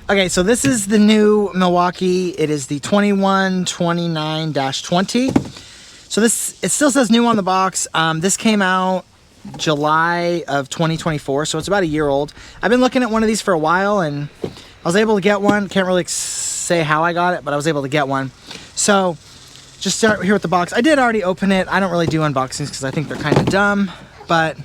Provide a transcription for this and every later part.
Okay, so this is the new Milwaukee. It is the 2129-20. So this, it still says new on the box. This came out July of 2024, so it's about a year old. I've been looking at one of these for a while, and I was able to get one. Can't really say how I got it, but I was able to get one. So just start here with the box. I did already open it. I don't really do unboxings because I think they're kind of dumb. But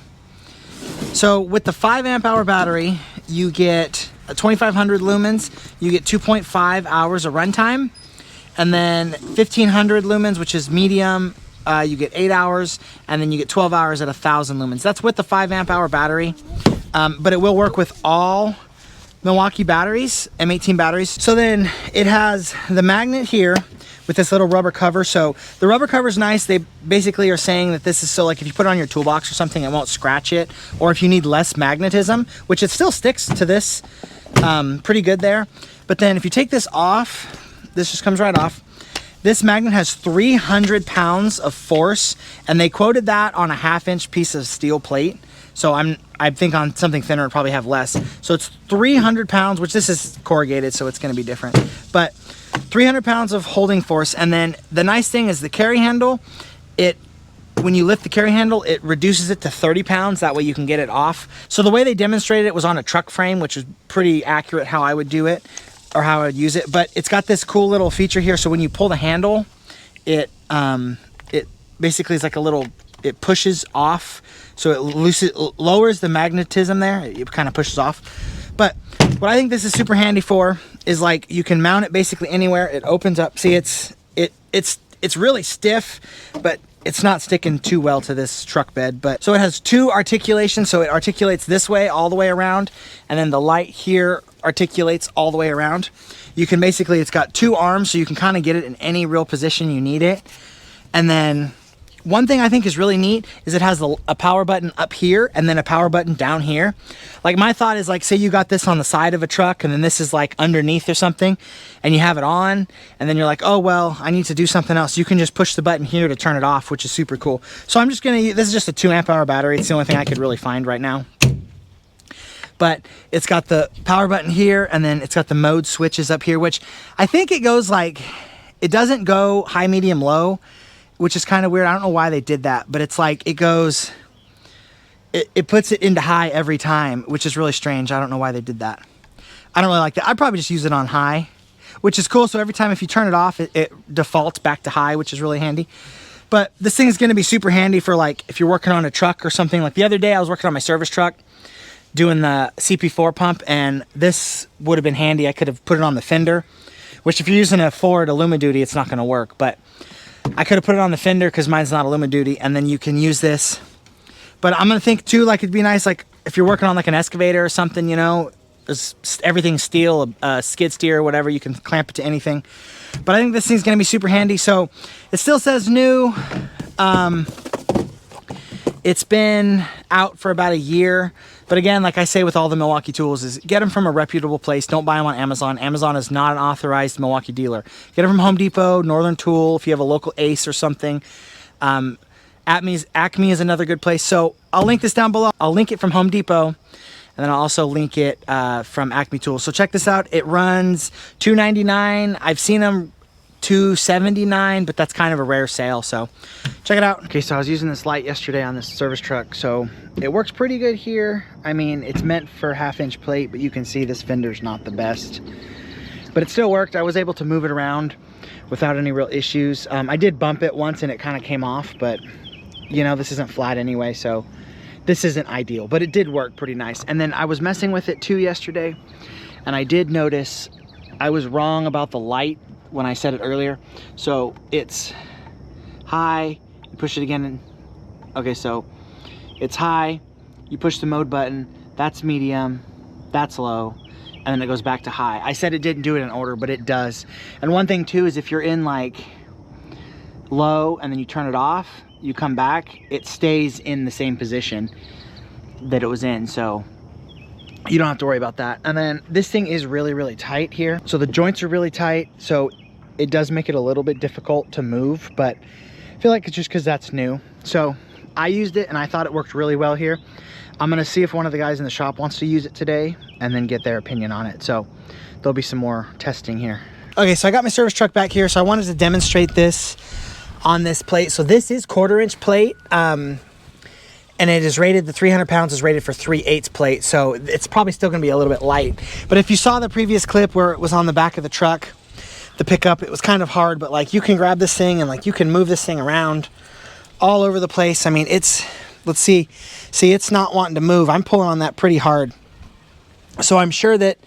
so with the 5 amp hour battery, you get 2500 lumens, you get 2.5 hours of runtime, and then 1500 lumens, which is medium, you get 8 hours, and then you get 12 hours at 1000 lumens. That's with the 5 amp hour battery, but it will work with all Milwaukee batteries, M18 batteries. So then it has the magnet here with this little rubber cover. So the rubber cover is nice. They basically are saying that this is so like if you put it on your toolbox or something, it won't scratch it. Or if you need less magnetism, which it still sticks to this pretty good there. But then if you take this off, this just comes right off. This magnet has 300 pounds of force, and they quoted that on a 1/2 inch piece of steel plate. So I think on something thinner it'd probably have less. So it's 300 pounds, which this is corrugated, so it's gonna be different. But 300 pounds of holding force. And then the nice thing is the carry handle, when you lift the carry handle, it reduces it to 30 pounds. That way you can get it off. So the way they demonstrated it was on a truck frame, which is pretty accurate how I would do it or how I would use it. But it's got this cool little feature here. So when you pull the handle, it basically is like a little, it pushes off. So it lowers the magnetism there. It kind of pushes off. But what I think this is super handy for is like you can mount it basically anywhere. It opens up. See, it's really stiff, but it's not sticking too well to this truck bed. But so it has 2 articulations. So it articulates this way all the way around, and then the light here articulates all the way around. You can basically, it's got 2 arms, so you can kind of get it in any real position you need it. And then one thing I think is really neat is it has a power button up here and then a power button down here. Like my thought is like, say you got this on the side of a truck and then this is like underneath or something and you have it on and then you're like, oh, well, I need to do something else. You can just push the button here to turn it off, which is super cool. So I'm just gonna, this is just a 2 amp hour battery. It's the only thing I could really find right now. But it's got the power button here and then it's got the mode switches up here, which I think it goes like, it doesn't go high, medium, low, which is kind of weird. I don't know why they did that, but it's like it goes, it puts it into high every time, which is really strange. I don't know why they did that. I don't really like that. I'd probably just use it on high, which is cool. So every time if you turn it off, it defaults back to high, which is really handy. But this thing is going to be super handy for like if you're working on a truck or something. Like the other day I was working on my service truck doing the CP4 pump, and this would have been handy. I could have put it on the fender, which if you're using a Ford Illumi-Duty, it's not going to work. But I could have put it on the fender because mine's not Illumi-Duty, and then you can use this. But I'm gonna think too, like it'd be nice, like if you're working on like an excavator or something, you know, everything's steel, skid steer or whatever, you can clamp it to anything. But I think this thing's gonna be super handy. So it still says new. It's been out for about a year. But again, like I say with all the Milwaukee tools, is get them from a reputable place. Don't buy them on Amazon. Amazon is not an authorized Milwaukee dealer. Get them from Homedepot, Northern Tool, if you have a local Ace or something. Acme is another good place. So I'll link this down below. I'll link it from Homedepot, and then I'll also link it from Acme Tools. So check this out. It runs $299. I've seen them $279, but that's kind of a rare sale, so check it out. Okay, so I was using this light yesterday on this service truck, so it works pretty good here. I mean, it's meant for 1/2 inch plate, but you can see this fender's not the best, but it still worked. I was able to move it around without any real issues. I did bump it once and it kind of came off, but you know, this isn't flat anyway, so this isn't ideal, but it did work pretty nice. And then I was messing with it too yesterday, and I did notice I was wrong about the light when I said it earlier. So it's high, you push it again, and okay, so it's high, you push the mode button, that's medium, that's low, and then it goes back to high. I said it didn't do it in order, but it does. And one thing too is if you're in like low and then you turn it off, you come back, it stays in the same position that it was in, so you don't have to worry about that. And then this thing is really, really tight here. So the joints are really tight, so it does make it a little bit difficult to move, but I feel like it's just because that's new. So I used it and I thought it worked really well here. I'm gonna see if one of the guys in the shop wants to use it today, and then get their opinion on it. So there'll be some more testing here. Okay, so I got my service truck back here, so I wanted to demonstrate this on this plate. So this is 1/4 inch plate, and it is rated, the 300 pounds is rated for 3/8 plate, so it's probably still gonna be a little bit light. But if you saw the previous clip where it was on the back of the truck, the pickup, it was kind of hard, but like you can grab this thing and like you can move this thing around all over the place. I mean, it's, let's see, it's not wanting to move. I'm pulling on that pretty hard. So I'm sure that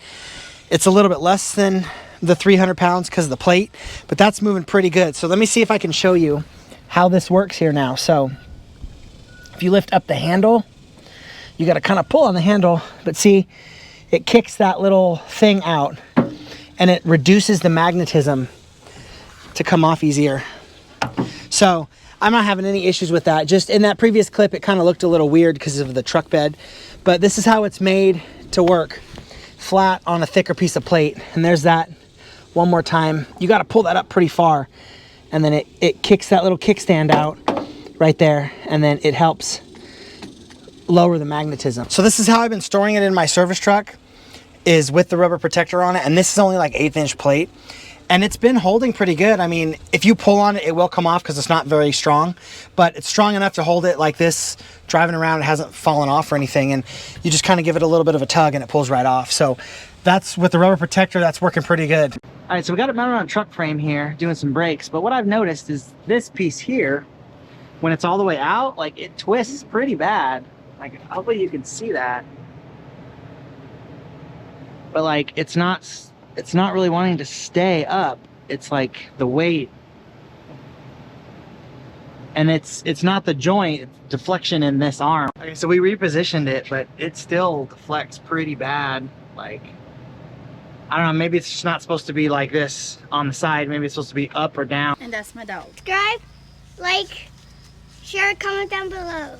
it's a little bit less than the 300 pounds because of the plate, but that's moving pretty good. So let me see if I can show you how this works here now. So if you lift up the handle, you got to kind of pull on the handle, but see, it kicks that little thing out and it reduces the magnetism to come off easier. So I'm not having any issues with that. Just in that previous clip, it kind of looked a little weird because of the truck bed, but this is how it's made to work, flat on a thicker piece of plate. And there's that one more time. You got to pull that up pretty far, and then it kicks that little kickstand out right there, and then it helps lower the magnetism. So this is how I've been storing it in my service truck, is with the rubber protector on it, and this is only like 1/8 inch plate, and it's been holding pretty good. I mean, if you pull on it, it will come off because it's not very strong, but it's strong enough to hold it like this. Driving around, it hasn't fallen off or anything, and you just kind of give it a little bit of a tug and it pulls right off. So that's, with the rubber protector, that's working pretty good. All right, so we got it mounted on a truck frame here, doing some brakes, but what I've noticed is this piece here, when it's all the way out, like it twists pretty bad. Like, hopefully you can see that. But like, it's not really wanting to stay up. It's like the weight, and it's not the joint, it's deflection in this arm. Okay, so we repositioned it, but it still deflects pretty bad. Like, I don't know, maybe it's just not supposed to be like this on the side. Maybe it's supposed to be up or down. And that's my dog. Subscribe, like, share, comment down below.